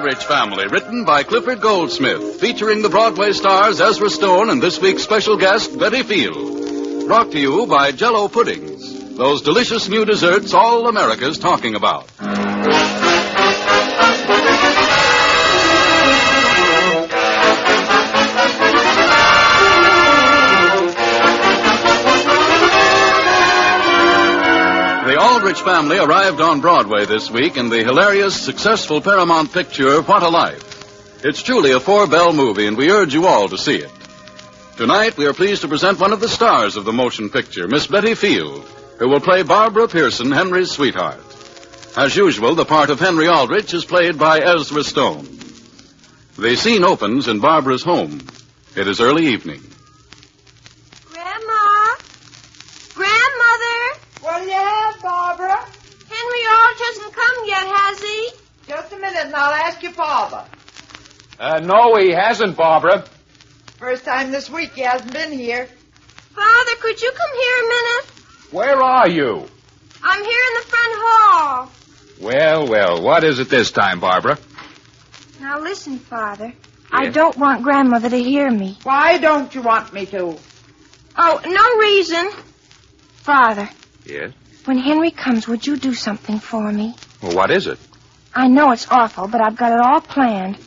Aldrich Family, written by Clifford Goldsmith, featuring the Broadway stars Ezra Stone and this week's special guest, Betty Field. Brought to you by Jell-O Puddings, those delicious new desserts all America's talking about. The Aldrich Family arrived on Broadway this week in the hilarious, successful Paramount picture, What a Life. It's truly a four-bell movie, and we urge you all to see it. Tonight, we are pleased to present one of the stars of the motion picture, Miss Betty Field, who will play Barbara Pearson, Henry's sweetheart. As usual, the part of Hen-ree Al-drich is played by Ezra Stone. The scene opens in Barbara's home. It is early evening. Well, yeah, Barbara. Hen-ree Al-drich hasn't come yet, has he? Just a minute, and I'll ask your father. No, he hasn't, Barbara. First time this week he hasn't been here. Father, could you come here a minute? Where are you? I'm here in the front hall. Well, what is it this time, Barbara? Now listen, Father. I don't want Grandmother to hear me. Why don't you want me to? Oh, no reason. Father. Yes? When Henry comes, would you do something for me? Well, what is it? I know it's awful, but I've got it all planned.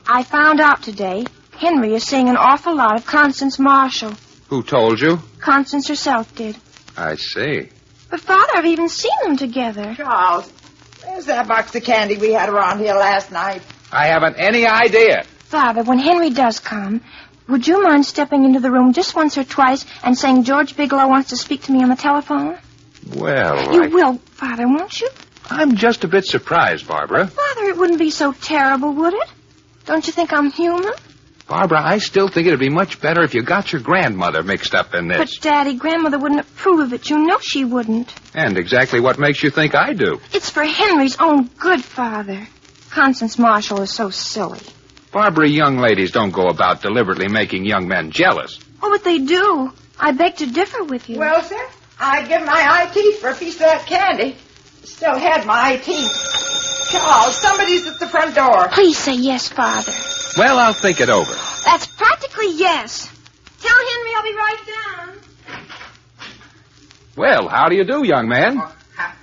I found out today Henry is seeing an awful lot of Constance Marshall. Who told you? Constance herself did. I see. But, Father, I've even seen them together. Charles, where's that box of candy we had around here last night? I haven't any idea. Father, when Henry does come, would you mind stepping into the room just once or twice and saying George Bigelow wants to speak to me on the telephone? Well, You will, Father, won't you? I'm just a bit surprised, Barbara. Father, it wouldn't be so terrible, would it? Don't you think I'm human? Barbara, I still think it'd be much better if you got your grandmother mixed up in this. But, Daddy, Grandmother wouldn't approve of it. You know she wouldn't. And exactly what makes you think I do? It's for Henry's own good, Father. Constance Marshall is so silly. Barbara, young ladies don't go about deliberately making young men jealous. Oh, but they do. I beg to differ with you. Well, sir, I'd give my eye teeth for a piece of that candy. Still had my eye teeth. Charles, somebody's at the front door. Please say yes, Father. Well, I'll think it over. That's practically yes. Tell Henry I'll be right down. Well, how do you do, young man? Well,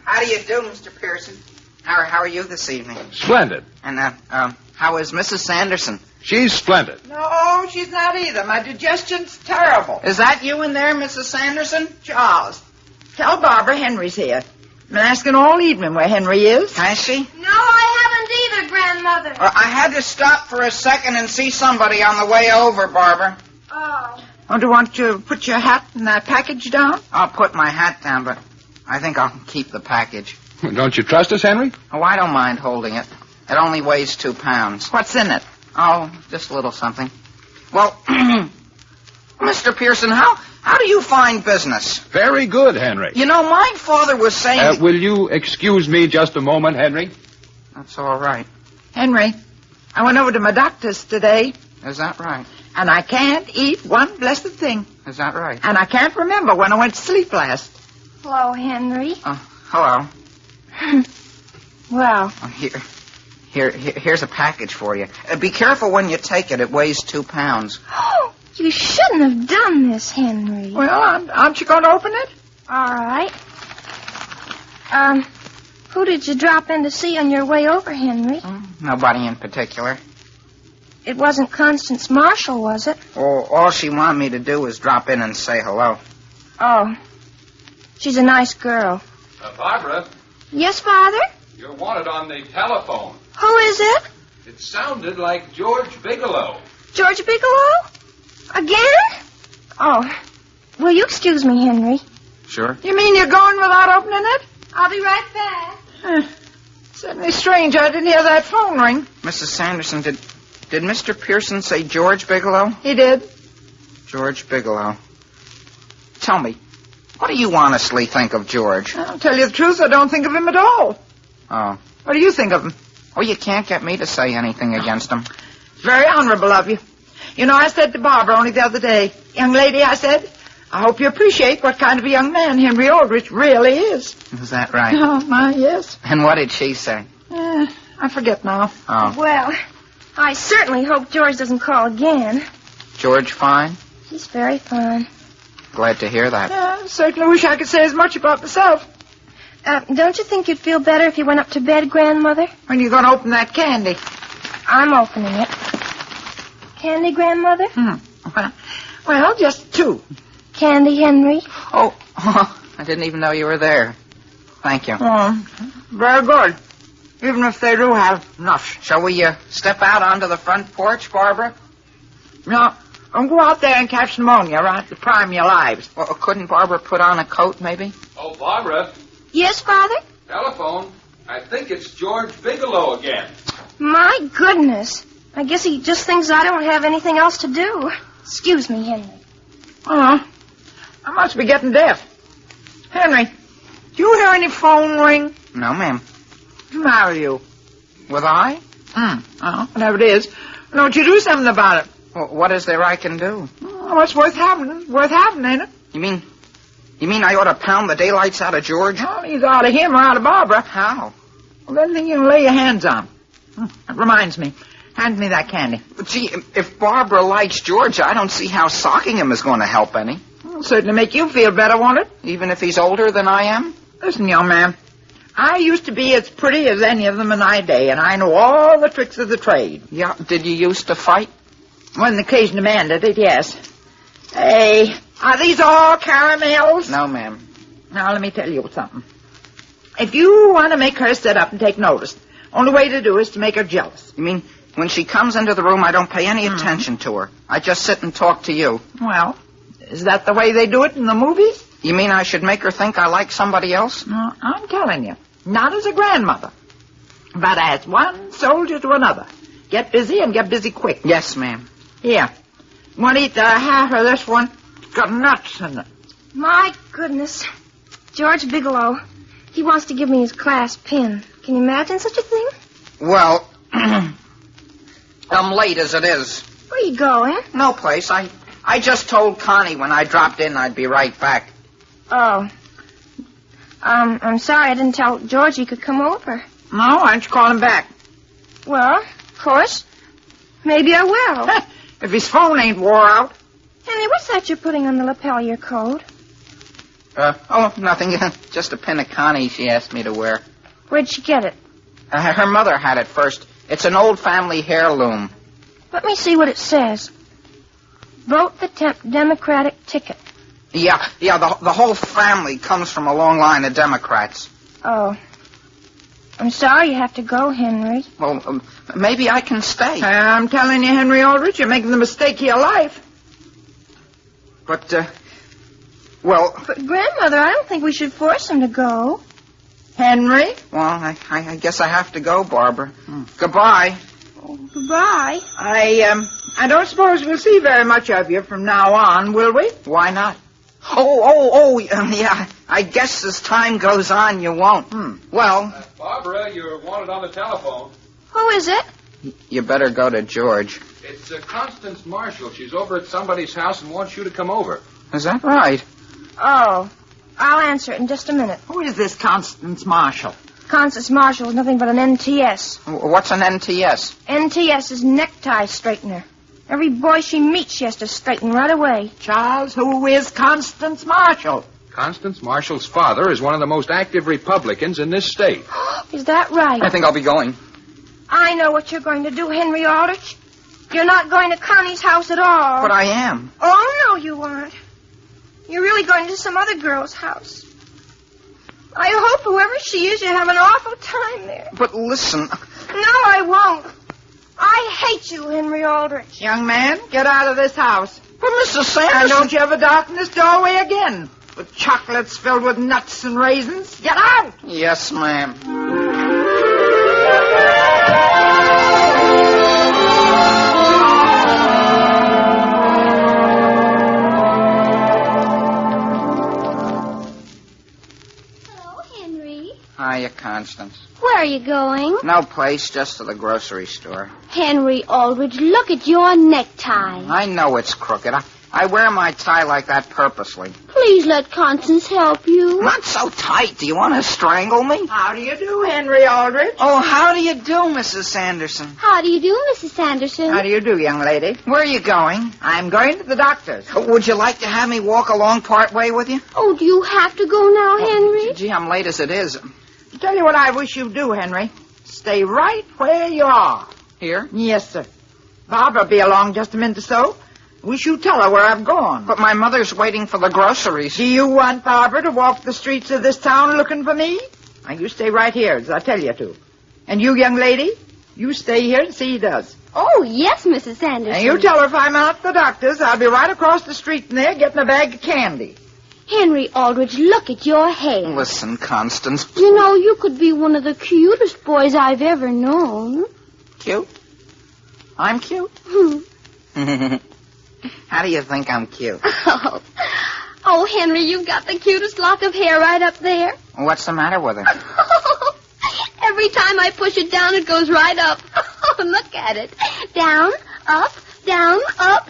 how do you do, Mr. Pearson? How are you this evening? Splendid. And, how is Mrs. Sanderson? She's splendid. No, she's not either. My digestion's terrible. Is that you in there, Mrs. Sanderson? Charles, tell Barbara Henry's here. I've been asking all evening where Henry is. Has she? No, I haven't either, Grandmother. I had to stop for a second and see somebody on the way over, Barbara. Oh. Oh, do you want to put your hat in that package down? I'll put my hat down, but I think I'll keep the package. Don't you trust us, Henry? Oh, I don't mind holding it. It only weighs 2 pounds. What's in it? Oh, just a little something. Well, Mr. Pearson, how do you find business? Very good, Henry. You know, my father was saying... Will you excuse me just a moment, Henry? That's all right. Henry, I went over to my doctor's today, Is that right? and I can't eat one blessed thing. Is that right? And I can't remember when I went to sleep last. Hello, Henry. Hello. Well, Oh, here's a package for you. Be careful when you take it. It weighs 2 pounds. oh, you shouldn't have done this, Henry. Well, aren't you going to open it? All right. Who did you drop in to see on your way over, Henry? Nobody in particular. It wasn't Constance Marshall, was it? Oh, all she wanted me to do was drop in and say hello. Oh. She's a nice girl. Barbara, Yes, Father? you're wanted on the telephone. Who is it? It sounded like George Bigelow. George Bigelow? Again? Oh. Will you excuse me, Henry? Sure. You mean you're going without opening it? I'll be right back. Certainly strange. I didn't hear that phone ring. Mrs. Sanderson, did Mr. Pearson say George Bigelow? He did. George Bigelow. Tell me, what do you honestly think of George? I'll tell you the truth, I don't think of him at all. Oh. What do you think of him? Well, you can't get me to say anything against him. Very honorable of you. You know, I said to Barbara only the other day, young lady, I said, I hope you appreciate what kind of a young man Hen-ree Al-drich really is. Is that right? Oh, my, yes. And what did she say? I forget now. Oh. Well, I certainly hope George doesn't call again. George fine? He's very fine. Glad to hear that. Yeah, I certainly wish I could say as much about myself. Don't you think you'd feel better if you went up to bed, Grandmother? When are you going to open that candy? I'm opening it. Candy, Grandmother? Well, just 2. Candy, Henry? Oh, I didn't even know you were there. Thank you. Oh, very good. Even if they do have enough. Shall we step out onto the front porch, Barbara? No, don't go out there and catch pneumonia, right? To prime your lives. Well, couldn't Barbara put on a coat, maybe? Oh, Barbara. Yes, Father? Telephone. I think it's George Bigelow again. My goodness. I guess he just thinks I don't have anything else to do. Excuse me, Henry. Oh, I must be getting deaf. Henry, do you hear any phone ring? No, ma'am. What's the matter with you? With I? Oh, whatever it is. Don't you do something about it? Well, what is there I can do? Oh, it's worth having. Worth having, ain't it? You mean I ought to pound the daylights out of George? Oh, either out of him or out of Barbara. How? Well, anything you can lay your hands on. That reminds me. Hand me that candy. But gee, if Barbara likes George, I don't see how socking him is going to help any. It'll certainly make you feel better, won't it? Even if he's older than I am? Listen, young man. I used to be as pretty as any of them in my day, and I know all the tricks of the trade. Yeah, did you used to fight? When the occasion demanded it, yes. Hey, are these all caramels? No, ma'am. Now, let me tell you something. If you want to make her sit up and take notice, only way to do is to make her jealous. You mean when she comes into the room, I don't pay any attention to her? I just sit and talk to you. Well, is that the way they do it in the movies? You mean I should make her think I like somebody else? No, I'm telling you. Not as a grandmother, but as one soldier to another. Get busy and get busy quick. Yes, ma'am. Here. Want to eat half of this one? It's got nuts in it. My goodness. George Bigelow. He wants to give me his class pin. Can you imagine such a thing? Well, I'm late as it is. Where are you going? No place. I just told Connie when I dropped in I'd be right back. Oh. I'm sorry I didn't tell George he could come over. No, why don't you call him back? Well, of course. Maybe I will. If his phone ain't wore out. Henry, what's that you're putting on the lapel of your coat? Nothing. Just a pin of Connie she asked me to wear. Where'd she get it? Her mother had it first. It's an old family heirloom. Let me see what it says. Vote the Democratic ticket. Yeah, the whole family comes from a long line of Democrats. Oh. I'm sorry you have to go, Henry. Well, maybe I can stay. I'm telling you, Hen-ree Al-drich, you're making the mistake of your life. But, well... But, Grandmother, I don't think we should force him to go. Henry? Well, I guess I have to go, Barbara. Goodbye. Oh, goodbye. I don't suppose we'll see very much of you from now on, will we? Why not? Yeah. I guess as time goes on, you won't. Well... Barbara, you're wanted on the telephone. Who is it? You better go to George. It's Constance Marshall. She's over at somebody's house and wants you to come over. Is that right? Oh. I'll answer it in just a minute. Who is this Constance Marshall? Constance Marshall is nothing but an NTS. What's an NTS? NTS is necktie straightener. Every boy she meets, she has to straighten right away. Charles, who is Constance Marshall? Constance Marshall's father is one of the most active Republicans in this state. Is that right? I think I'll be going. I know what you're going to do, Hen-ree Al-drich. You're not going to Connie's house at all. But I am. Oh, no, you aren't. You're really going to some other girl's house. I hope whoever she is, you have an awful time there. But listen... No, I won't. I hate you, Hen-ree Al-drich. Young man, get out of this house. But Mrs. Sanderson... And don't you ever darken this doorway again. With chocolates filled with nuts and raisins. Get out! Yes, ma'am. Hello, Henry. Hiya, Constance. Where are you going? No place, just to the grocery store. Hen-ree Al-drich, look at your necktie. I know it's crooked. I wear my tie like that purposely. Please let Constance help you. Not so tight. Do you want to strangle me? How do you do, Hen-ree Al-drich? Oh, how do you do, Mrs. Sanderson? How do you do, Mrs. Sanderson? How do you do, young lady? Where are you going? I'm going to the doctor's. Would you like to have me walk along part way with you? Oh, do you have to go now, Henry? Gee, I'm late as it is. Tell you what I wish you'd do, Henry. Stay right where you are. Here? Yes, sir. Barbara will be along just a minute or so. Wish you'd tell her where I've gone. But my mother's waiting for the groceries. Do you want Barbara to walk the streets of this town looking for me? Now, you stay right here, as I tell you to. And you, young lady, you stay here and see he does. Oh, yes, Mrs. Sanderson. And you tell her if I'm out at the doctor's, I'll be right across the street from there getting a bag of candy. Hen-ree Al-drich, look at your hair. Listen, Constance. You know, you could be one of the cutest boys I've ever known. Cute? I'm cute? How do you think I'm cute? Oh, Henry, you've got the cutest lock of hair right up there. What's the matter with her? Every time I push it down, it goes right up. Look at it. Down, up, down, up.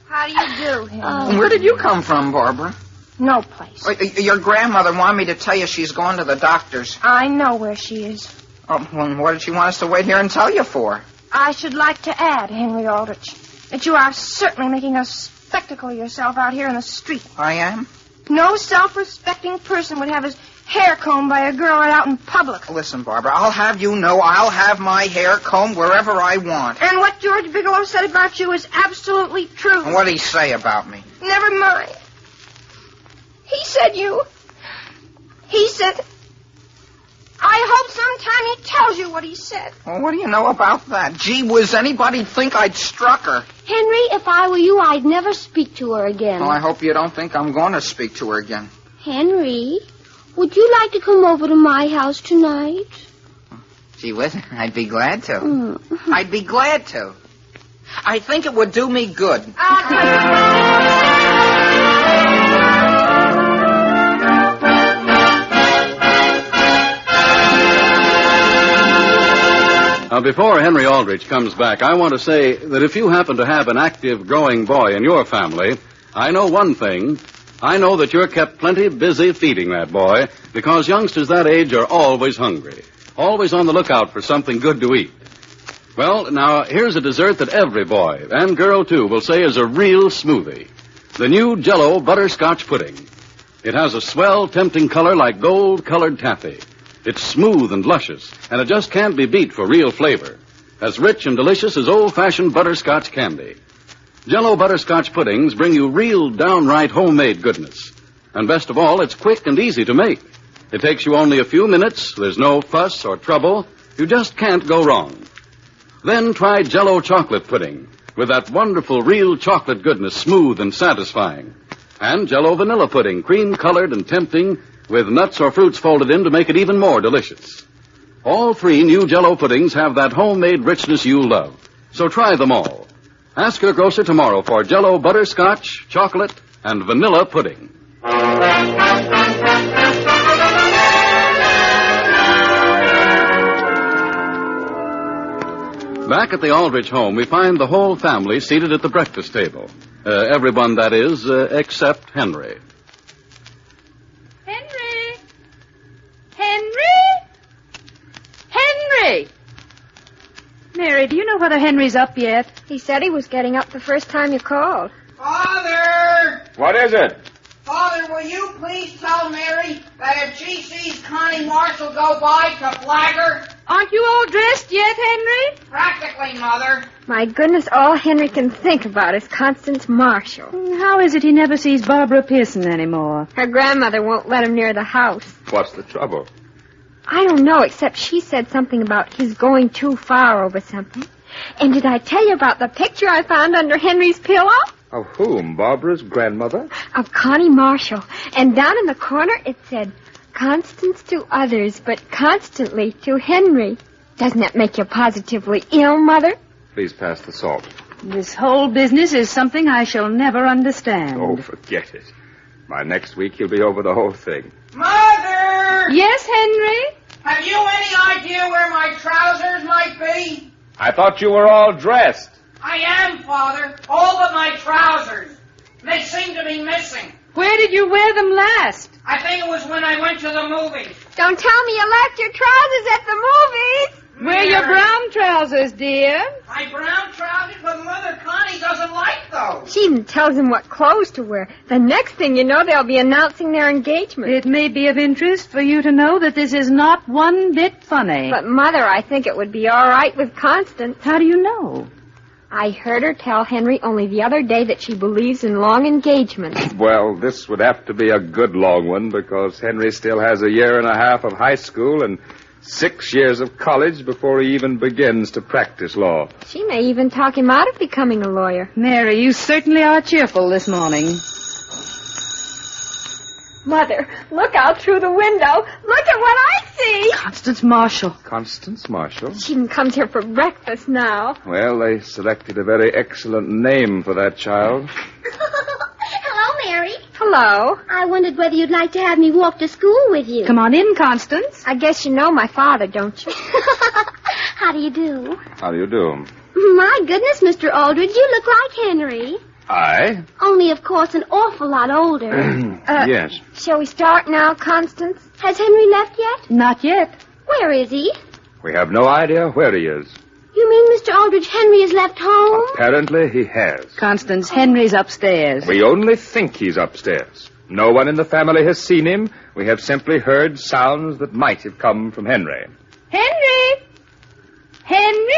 How do you do, Henry? Where did you come from, Barbara? No place. Your grandmother wanted me to tell you she's going to the doctor's. I know where she is. Oh, well, what did she want us to wait here and tell you for? I should like to add, Hen-ree Al-drich, that you are certainly making a spectacle of yourself out here in the street. I am? No self-respecting person would have his hair combed by a girl right out in public. Listen, Barbara, I'll have you know I'll have my hair combed wherever I want. And what George Bigelow said about you is absolutely true. And what did he say about me? Never mind. He said I hope sometime he tells you what he said. Well, what do you know about that? Gee whiz, anybody'd think I'd struck her. Henry, if I were you, I'd never speak to her again. Well, I hope you don't think I'm going to speak to her again. Henry, would you like to come over to my house tonight? Gee whiz, I'd be glad to. I'd be glad to. I think it would do me good. Now, before Hen-ree Al-drich comes back, I want to say that if you happen to have an active, growing boy in your family, I know one thing. I know that you're kept plenty busy feeding that boy, because youngsters that age are always hungry, always on the lookout for something good to eat. Well, now, here's a dessert that every boy, and girl, too, will say is a real smoothie. The new Jell-O butterscotch pudding. It has a swell, tempting color like gold-colored taffy. It's smooth and luscious, and it just can't be beat for real flavor. As rich and delicious as old-fashioned butterscotch candy. Jell-O butterscotch puddings bring you real, downright homemade goodness. And best of all, it's quick and easy to make. It takes you only a few minutes. There's no fuss or trouble. You just can't go wrong. Then try Jell-O chocolate pudding, with that wonderful real chocolate goodness, smooth and satisfying. And Jell-O vanilla pudding, cream-colored and tempting, with nuts or fruits folded in to make it even more delicious. All three new Jell-O puddings have that homemade richness you love. So try them all. Ask your grocer tomorrow for Jell-O butterscotch, chocolate, and vanilla pudding. Back at the Aldrich home, we find the whole family seated at the breakfast table. Everyone, that is, except Henry. Henry! Mary, do you know whether Henry's up yet? He said he was getting up the first time you called. Father! What is it? Father, will you please tell Mary that if she sees Connie Marshall go by to flag her? Aren't you all dressed yet, Henry? Practically, Mother. My goodness, all Henry can think about is Constance Marshall. How is it he never sees Barbara Pearson anymore? Her grandmother won't let him near the house. What's the trouble? I don't know, except she said something about his going too far over something. And did I tell you about the picture I found under Henry's pillow? Of whom? Barbara's grandmother? Of Connie Marshall. And down in the corner it said, Constance to others, but constantly to Henry. Doesn't that make you positively ill, Mother? Please pass the salt. This whole business is something I shall never understand. Oh, forget it. By next week, he'll be over the whole thing. Mother! Yes, Henry? Have you any idea where my trousers might be? I thought you were all dressed. I am, Father. All but my trousers. They seem to be missing. Where did you wear them last? I think it was when I went to the movies. Don't tell me you left your trousers at the movies. Wear your brown trousers, dear. My brown trousers, but Mother Connie doesn't like those. She even tells him what clothes to wear. The next thing you know, they'll be announcing their engagement. It may be of interest for you to know that this is not one bit funny. But, Mother, I think it would be all right with Constance. How do you know? I heard her tell Henry only the other day that she believes in long engagements. Well, this would have to be a good long one because Henry still has a year and a half of high school and 6 years of college before he even begins to practice law. She may even talk him out of becoming a lawyer. Mary, you certainly are cheerful this morning. Mother, look out through the window. Look at what I see. Constance Marshall. Constance Marshall? She even comes here for breakfast now. Well, they selected a very excellent name for that child. Hello, Mary. Hello. I wondered whether you'd like to have me walk to school with you. Come on in, Constance. I guess you know my father, don't you? How do you do? How do you do? My goodness, Mr. Aldrich, you look like Henry. I? Only, of course, an awful lot older. Yes. Shall we start now, Constance? Has Henry left yet? Not yet. Where is he? We have no idea where he is. You mean Mr. Aldrich Henry has left home? Apparently he has. Constance, Henry's upstairs. We only think he's upstairs. No one in the family has seen him. We have simply heard sounds that might have come from Henry. Henry! Henry?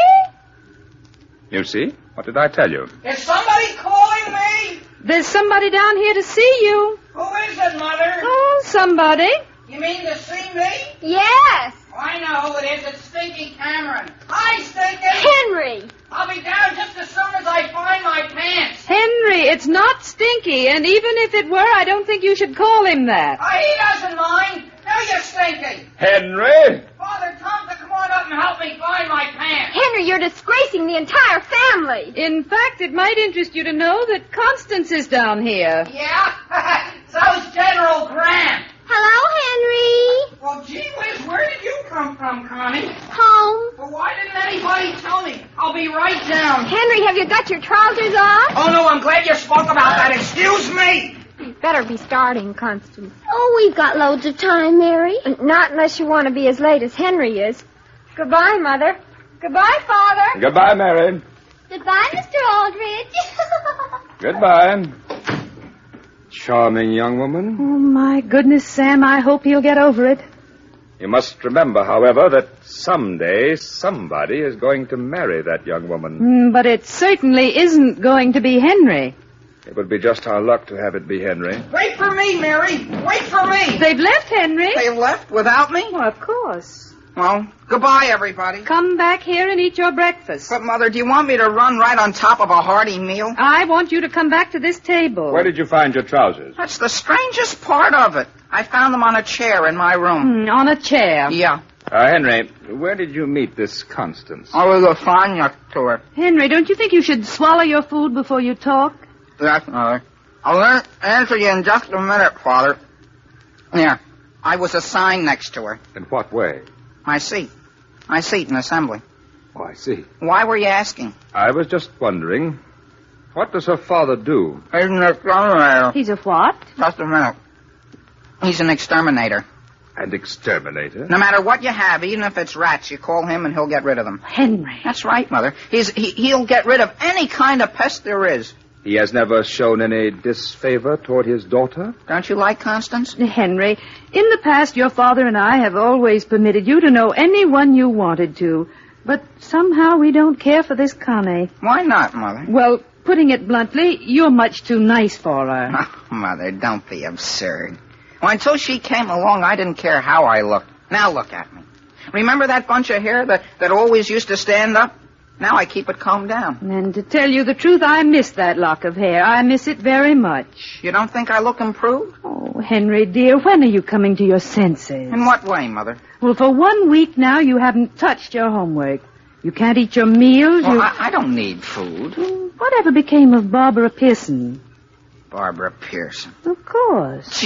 You see? What did I tell you? Is somebody calling me? There's somebody down here to see you. Who is it, Mother? Oh, somebody. You mean to see me? Yes. Oh, I know who it is. It's Stinky Cameron. Hi, Stinky. Henry. I'll be down just as soon as I find my pants. Henry, it's not Stinky, and even if it were, I don't think you should call him that. He doesn't mind. No, you Stinky. Henry! Father, Tom, to come on up and help me find my pants. Henry, you're disgracing the entire family. In fact, it might interest you to know that Constance is down here. Yeah? So's General Grant. Hello, Henry. Well, gee whiz, where did you come from, Connie? Home. Well, why didn't anybody tell me? I'll be right down. Henry, have you got your trousers off? Oh, no, I'm glad you spoke about that. Excuse me. You'd better be starting, Constance. Oh, we've got loads of time, Mary. Not unless you want to be as late as Henry is. Goodbye, Mother. Goodbye, Father. Goodbye, Mary. Goodbye, Mr. Aldrich. Goodbye. Charming young woman. Oh, my goodness, Sam, I hope he'll get over it. You must remember, however, that someday somebody is going to marry that young woman. But it certainly isn't going to be Henry. It would be just our luck to have it be Henry. Wait for me, Mary. Wait for me. They've left Henry. They left without me? Well, of course. Well, goodbye, everybody. Come back here and eat your breakfast. But, Mother, do you want me to run right on top of a hearty meal? I want you to come back to this table. Where did you find your trousers? That's the strangest part of it. I found them on a chair in my room. On a chair. Yeah. Henry, where did you meet this Constance? I was a fine next to her. Henry, don't you think you should swallow your food before you talk? Yes, Mother. I'll answer you in just a minute, Father. Here. I was assigned next to her. In what way? My seat. My seat in assembly. Oh, I see. Why were you asking? I was just wondering, what does her father do? He's an exterminator. He's a what? Just a minute. He's an exterminator. An exterminator? No matter what you have, even if it's rats, you call him and he'll get rid of them. Henry. That's right, Mother. He'll get rid of any kind of pest there is. He has never shown any disfavor toward his daughter? Don't you like Constance? Henry, in the past, your father and I have always permitted you to know anyone you wanted to. But somehow we don't care for this Connie. Why not, Mother? Well, putting it bluntly, you're much too nice for her. Oh, Mother, don't be absurd. Well, until she came along, I didn't care how I looked. Now look at me. Remember that bunch of hair that always used to stand up? Now I keep it combed down. And to tell you the truth, I miss that lock of hair. I miss it very much. You don't think I look improved? Oh, Henry, dear, when are you coming to your senses? In what way, Mother? Well, for 1 week now, you haven't touched your homework. You can't eat your meals. Well, I don't need food. Whatever became of Barbara Pearson? Barbara Pearson. Of course.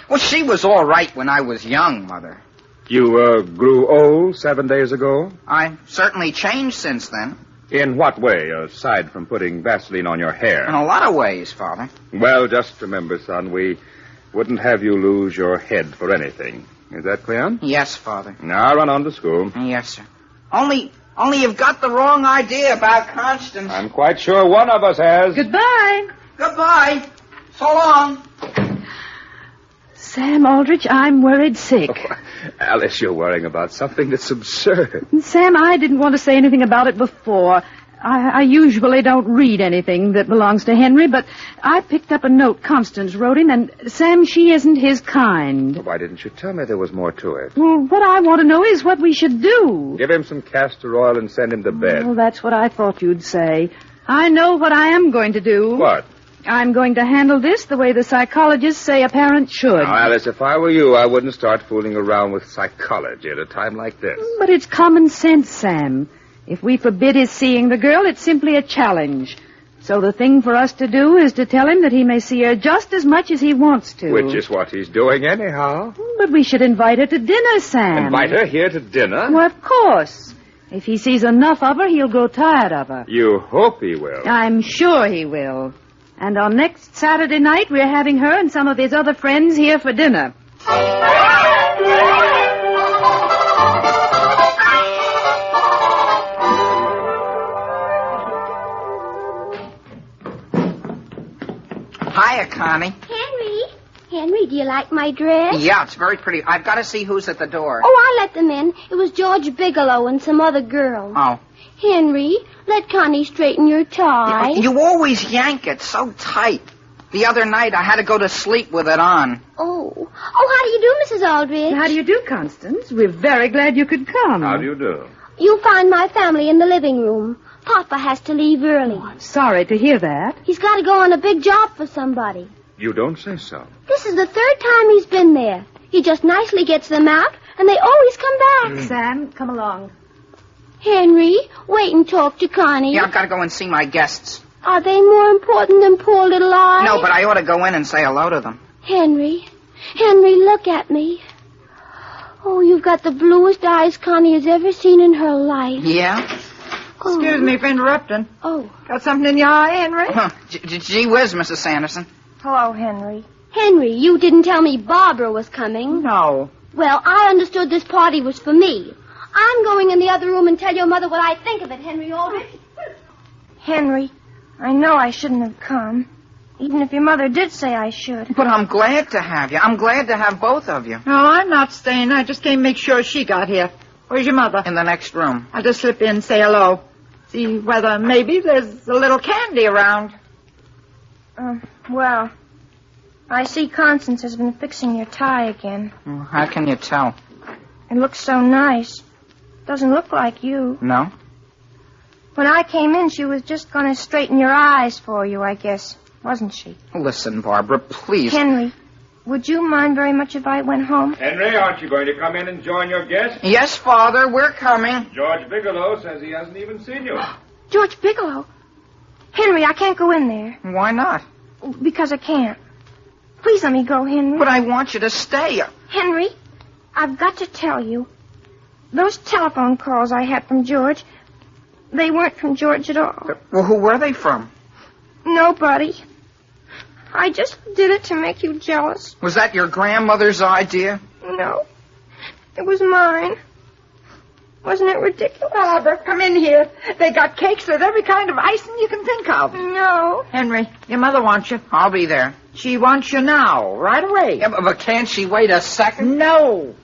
Well, she was all right when I was young, Mother. You grew old 7 days ago? I certainly changed since then. In what way, aside from putting Vaseline on your hair? In a lot of ways, Father. Well, just remember, son, we wouldn't have you lose your head for anything. Is that clear? Yes, Father. Now run on to school. Yes, sir. Only you've got the wrong idea about Constance. I'm quite sure one of us has. Goodbye. Goodbye. So long. Sam Aldrich, I'm worried sick. Oh, Alice, you're worrying about something that's absurd. Sam, I didn't want to say anything about it before. I usually don't read anything that belongs to Henry, but I picked up a note Constance wrote him, and, Sam, she isn't his kind. Well, why didn't you tell me there was more to it? Well, what I want to know is what we should do. Give him some castor oil and send him to bed. Well, that's what I thought you'd say. I know what I am going to do. What? I'm going to handle this the way the psychologists say a parent should. Now, Alice, if I were you, I wouldn't start fooling around with psychology at a time like this. But it's common sense, Sam. If we forbid his seeing the girl, it's simply a challenge. So the thing for us to do is to tell him that he may see her just as much as he wants to. Which is what he's doing anyhow. But we should invite her to dinner, Sam. Invite her here to dinner? Well, of course. If he sees enough of her, he'll grow tired of her. You hope he will. I'm sure he will. And on next Saturday night, we're having her and some of his other friends here for dinner. Hiya, Connie. Henry, do you like my dress? Yeah, it's very pretty. I've got to see who's at the door. Oh, I let them in. It was George Bigelow and some other girls. Oh. Henry, let Connie straighten your tie. You always yank it so tight. The other night, I had to go to sleep with it on. Oh, how do you do, Mrs. Aldrich? How do you do, Constance? We're very glad you could come. How do you do? You'll find my family in the living room. Papa has to leave early. Oh, I'm sorry to hear that. He's got to go on a big job for somebody. You don't say so. This is the third time he's been there. He just nicely gets them out, and they always come back. Sam, come along. Henry, wait and talk to Connie. Yeah, I've got to go and see my guests. Are they more important than poor little I? No, but I ought to go in and say hello to them. Henry, look at me. Oh, you've got the bluest eyes Connie has ever seen in her life. Yeah? Oh. Excuse me for interrupting. Oh. Got something in your eye, Henry? Huh. Gee whiz, Mrs. Sanderson. Hello, Henry. Henry, you didn't tell me Barbara was coming. No. Well, I understood this party was for me. I'm going in the other room and tell your mother what I think of it, Henry Aldrich. Henry, I know I shouldn't have come, even if your mother did say I should. But I'm glad to have you. I'm glad to have both of you. No, I'm not staying. I just came to make sure she got here. Where's your mother? In the next room. I'll just slip in and say hello. See whether maybe there's a little candy around. Well, I see Constance has been fixing your tie again. How can you tell? It looks so nice. Doesn't look like you. No? When I came in, she was just going to straighten your eyes for you, I guess. Wasn't she? Listen, Barbara, please. Henry, would you mind very much if I went home? Henry, aren't you going to come in and join your guests? Yes, Father, we're coming. George Bigelow says he hasn't even seen you. George Bigelow? Henry, I can't go in there. Why not? Because I can't. Please let me go, Henry. But I want you to stay. Henry, I've got to tell you. Those telephone calls I had from George, they weren't from George at all. Well, who were they from? Nobody. I just did it to make you jealous. Was that your grandmother's idea? No. It was mine. Wasn't it ridiculous? Barbara, come in here. They got cakes with every kind of icing you can think of. No. Henry, your mother wants you. I'll be there. She wants you now, right away. Yeah, but can't she wait a second? No.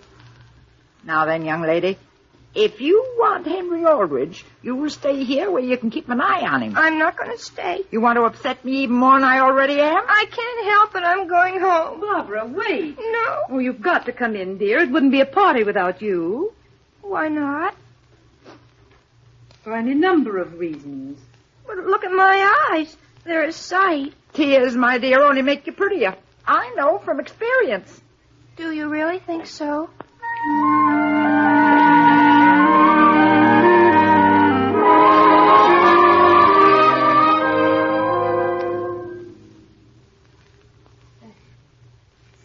Now then, young lady, if you want Hen-ree Aldrich, you will stay here where you can keep an eye on him. I'm not going to stay. You want to upset me even more than I already am? I can't help it. I'm going home. Barbara, wait. No. Oh, you've got to come in, dear. It wouldn't be a party without you. Why not? For any number of reasons. But look at my eyes. They're a sight. Tears, my dear, only make you prettier. I know from experience. Do you really think so?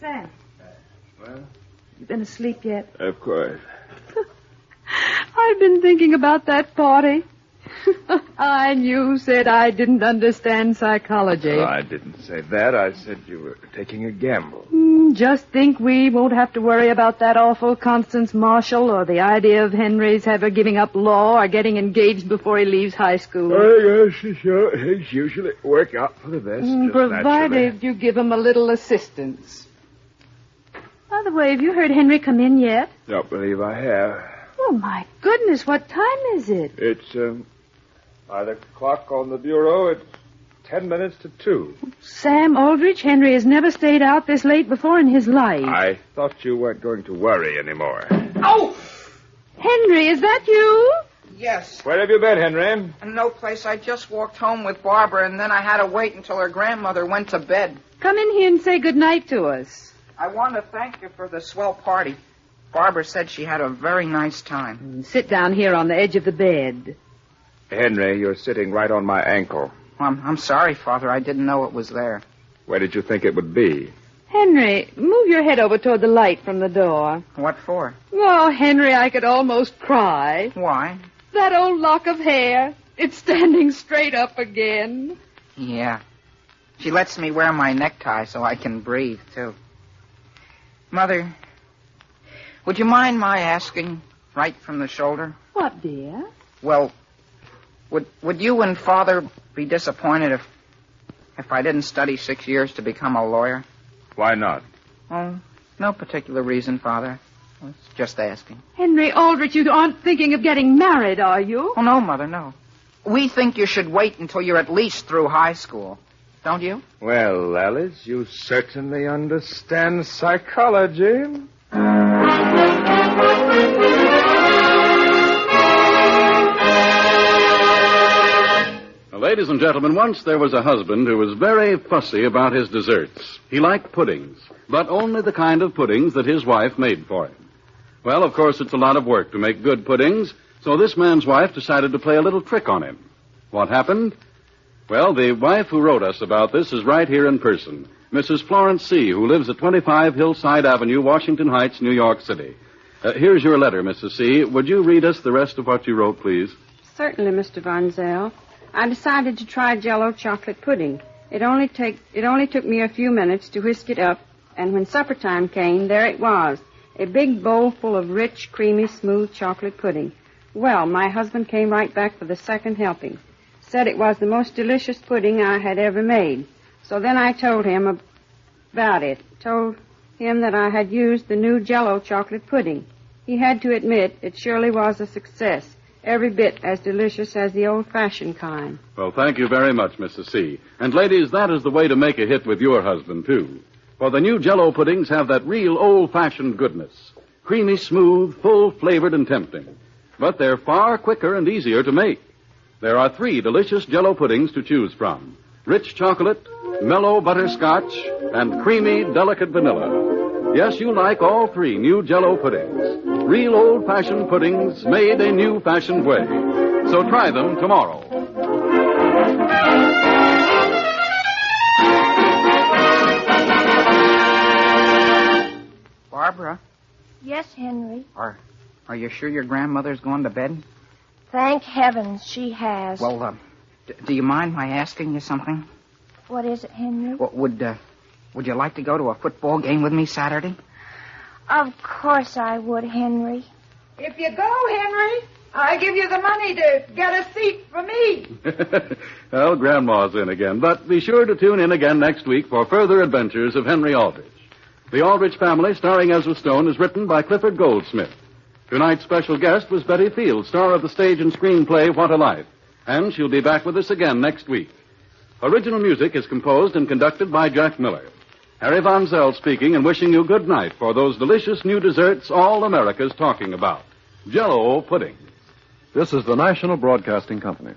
Sam. Well? You been asleep yet? Of course. I've been thinking about that party. And you said I didn't understand psychology. Oh, I didn't say that. I said you were taking a gamble. Just think we won't have to worry about that awful Constance Marshall or the idea of Henry's ever giving up law or getting engaged before he leaves high school. Yes, sure. Things usually work out for the best. Provided you give him a little assistance. By the way, have you heard Henry come in yet? Don't believe I have. Oh, my goodness, what time is it? It's, by the clock on the bureau, it's 10 minutes to 2. Sam Aldrich, Henry has never stayed out this late before in his life. I thought you weren't going to worry anymore. Oh! Henry, is that you? Yes. Where have you been, Henry? No place. I just walked home with Barbara, and then I had to wait until her grandmother went to bed. Come in here and say goodnight to us. I want to thank you for the swell party. Barbara said she had a very nice time. Sit down here on the edge of the bed. Henry, you're sitting right on my ankle. I'm sorry, Father. I didn't know it was there. Where did you think it would be? Henry, move your head over toward the light from the door. What for? Oh, Henry, I could almost cry. Why? That old lock of hair. It's standing straight up again. Yeah. She lets me wear my necktie so I can breathe, too. Mother, would you mind my asking right from the shoulder? What, dear? Well, would you and Father be disappointed if I didn't study 6 years to become a lawyer? Why not? Oh, no particular reason, Father. I was just asking. Henry Aldrich, you aren't thinking of getting married, are you? Oh, no, Mother, no. We think you should wait until you're at least through high school. Don't you? Well, Alice, you certainly understand psychology. Ladies and gentlemen, once there was a husband who was very fussy about his desserts. He liked puddings, but only the kind of puddings that his wife made for him. Well, of course, it's a lot of work to make good puddings, so this man's wife decided to play a little trick on him. What happened? Well, the wife who wrote us about this is right here in person, Mrs. Florence C., who lives at 25 Hillside Avenue, Washington Heights, New York City. Here's your letter, Mrs. C. Would you read us the rest of what you wrote, please? Certainly, Mr. Von Zell. I decided to try Jell-O chocolate pudding. It only took me a few minutes to whisk it up, and when supper time came, there it was, a big bowl full of rich, creamy, smooth chocolate pudding. Well, my husband came right back for the second helping. Said it was the most delicious pudding I had ever made. So then I told him about it. Told him that I had used the new Jell-O chocolate pudding. He had to admit it surely was a success. Every bit as delicious as the old-fashioned kind. Well, thank you very much, Mrs. C. And ladies, that is the way to make a hit with your husband, too. For the new Jell-O puddings have that real old-fashioned goodness. Creamy, smooth, full-flavored, and tempting. But they're far quicker and easier to make. There are 3 delicious Jell-O puddings to choose from. Rich chocolate, mellow butterscotch, and creamy, delicate vanilla. Yes, you like all 3 new Jell-O puddings. Real old-fashioned puddings made a new-fashioned way. So try them tomorrow. Barbara, Yes, Henry. are you sure your grandmother's gone to bed? Thank heavens she has. Well, do you mind my asking you something? What is it, Henry? Well, would you like to go to a football game with me Saturday? Of course I would, Henry. If you go, Henry, I give you the money to get a seat for me. Well, Grandma's in again. But be sure to tune in again next week for further adventures of Hen-ree Al-drich. The Aldrich Family, starring Ezra Stone, is written by Clifford Goldsmith. Tonight's special guest was Betty Field, star of the stage and screenplay What a Life. And she'll be back with us again next week. Original music is composed and conducted by Jack Miller. Harry Von Zell speaking and wishing you good night for those delicious new desserts all America's talking about. Jell-O pudding. This is the National Broadcasting Company.